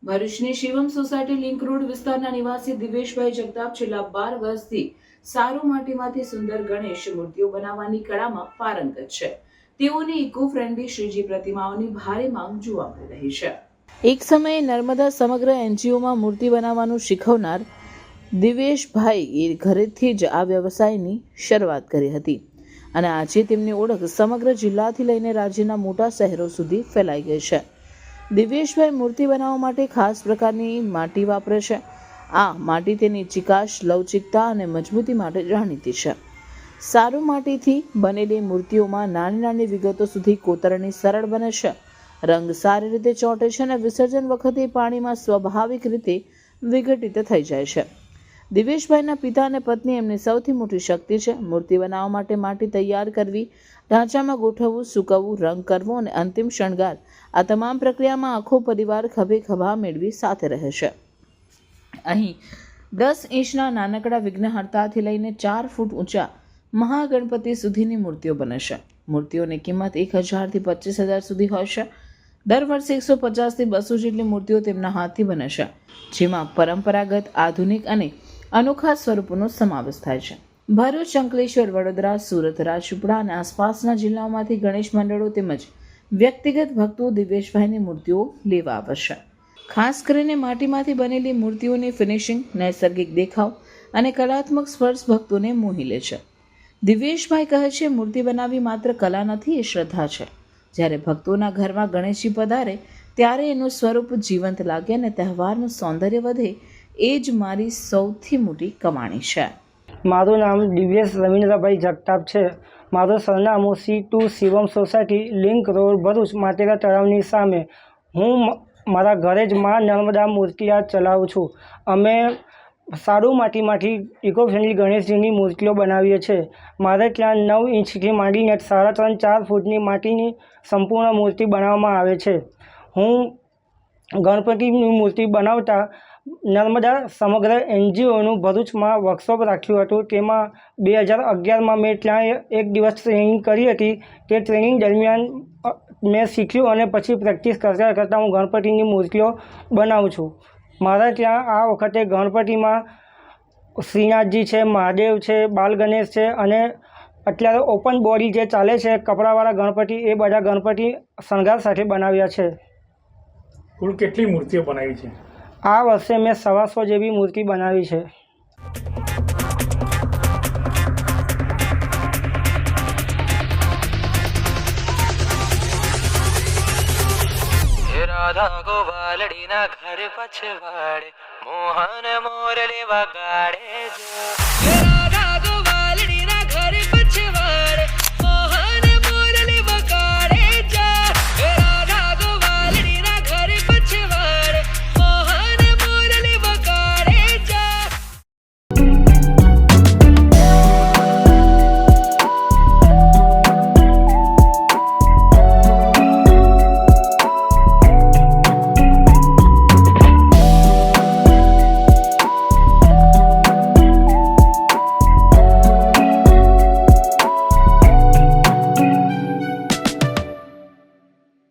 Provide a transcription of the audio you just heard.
ભરૂચની Shivam society link road વિસ્તારના નિવાસી દિવેશભાઈ જગતાપ છેલ્લા 12 વર્ષથી સારું માટીમાંથી સુંદર ગણેશ મૂર્તિઓ બનાવવાની કળામાં પારંગત છે. તેઓની ઇકો ફ્રેન્ડલી શ્રીજી પ્રતિમાઓની ભારે માંગ જોવા મળી રહી છે. એક સમયે નર્મદા સમગ્ર એનજીઓમાં મૂર્તિ બનાવવાનું શીખવનાર દિવેશભાઈએ ઘરેથી જ આ વ્યવસાયની શરૂઆત કરી હતી અને આજે તેમની ઓળખ સમગ્ર જિલ્લાથી લઈને રાજ્યના મોટા શહેરો સુધી ફેલાઈ ગઈ છે. દિવેશભાઈ મૂર્તિ બનાવવા માટે ખાસ પ્રકારની માટી વાપરે છે. આ માટી તેની ચિકાશ, લવચિકતા અને મજબૂતી માટે જાણીતી છે. સારું માટીથી બનેલી મૂર્તિઓમાં નાની નાની વિગતો સુધી કોતરણી સરળ બને છે, રંગ સારી રીતે ચોંટે છે અને વિસર્જન વખતે પાણીમાં સ્વાભાવિક રીતે વિઘટિત થઈ જાય છે. દિવેશભાઈના પિતા અને પત્ની એમની સૌથી મોટી શક્તિ છે. મૂર્તિ બનાવવા માટે માટી તૈયાર કરવી, ઢાંચામાં ગોઠવવું, સૂકવવું, રંગ કરવો અને અંતિમ શણગાર, આ તમામ પ્રક્રિયામાં આખો પરિવાર ખભે ખભા મેળવી સાથે રહે છે. અહીં 10 ઇંચના નાનકડા વિઘ્નહર્તાથી લઈને 4 ફૂટ ઊંચા મહાગણપતિ સુધીની મૂર્તિઓ બને છે. મૂર્તિઓની કિંમત 1000 થી 25000 સુધી હોય છે. દર વર્ષે 150 થી 200 જેટલી મૂર્તિઓ તેમના હાથથી બને છે, જેમાં પરંપરાગત, આધુનિક અને અનોખા સ્વરૂપોનો સમાવેશ થાય છે. ભરૂચ, અંકલેશ્વર, વડોદરા, સુરત, રાજપીપળા અને આસપાસના જિલ્લાઓમાંથી ગણેશ મંડળો તેમજ વ્યક્તિગત ભક્તો દિવેશભાઈની મૂર્તિઓ લેવા આવે છે. ખાસ કરીને માટીમાંથી બનેલી મૂર્તિઓની ફિનિશિંગ, નૈસર્ગિક દેખાવ અને કલાત્મક સ્પર્શ ભક્તોને મોહી લે છે. દિવેશભાઈ કહે છે, મૂર્તિ બનાવવી માત્ર કલા નથી, એ શ્રદ્ધા છે. જ્યારે ભક્તોના ઘરમાં ગણેશજી પધારે ત્યારે એનું સ્વરૂપ જીવંત લાગે અને તહેવારનું સૌંદર્ય વધે, એ જ મારી સૌથી મોટી કમાણી છે. મારું નામ દિવ્યેશ રવિન્દ્રભાઈ જગતાપ છે. મારું સરનામું C2 Shivam society, link road, Bharuch, માટેરા તળાવની સામે. હું મારા ઘરે જ માં નર્મદા મૂર્તિઓ ચલાવું છું. અમે સારું માટીમાંથી ઇકો ફ્રેન્ડલી ગણેશજીની મૂર્તિઓ બનાવીએ છીએ. મારે ત્યાં 9 ઇંચથી માંડીને 3.5-4 ફૂટની માટીની સંપૂર્ણ મૂર્તિ બનાવવામાં આવે છે. હું ગણપતિની મૂર્તિ બનાવતા નર્મદા સમગ્ર એનજીઓનું ભરૂચમાં વર્કશોપ રાખ્યું હતું. તેમાં 2011માં મેં ત્યાં એક દિવસ ટ્રેનિંગ કરી હતી. તે ટ્રેનિંગ દરમિયાન મેં શીખ્યું અને પછી પ્રેક્ટિસ કરતાં કરતાં હું ગણપતિની મૂર્તિઓ બનાવું છું. મારા ત્યાં આ વખતે ગણપતિમાં શ્રીનાથજી છે, મહાદેવ છે, બાલ ગણેશ છે અને અત્યારે ઓપન બોડી જે ચાલે છે કપડાવાળા ગણપતિ, એ બધા ગણપતિ શણગાર સાથે બનાવ્યા છે. કુલ કેટલી મૂર્તિઓ બનાવી છે? આ વર્ષે મેં 125 જેવી મૂર્તિ બનાવી છે. રાધા ગોવાલડીના ઘર પછવાડે મોહન મોરલી વગાડે જો.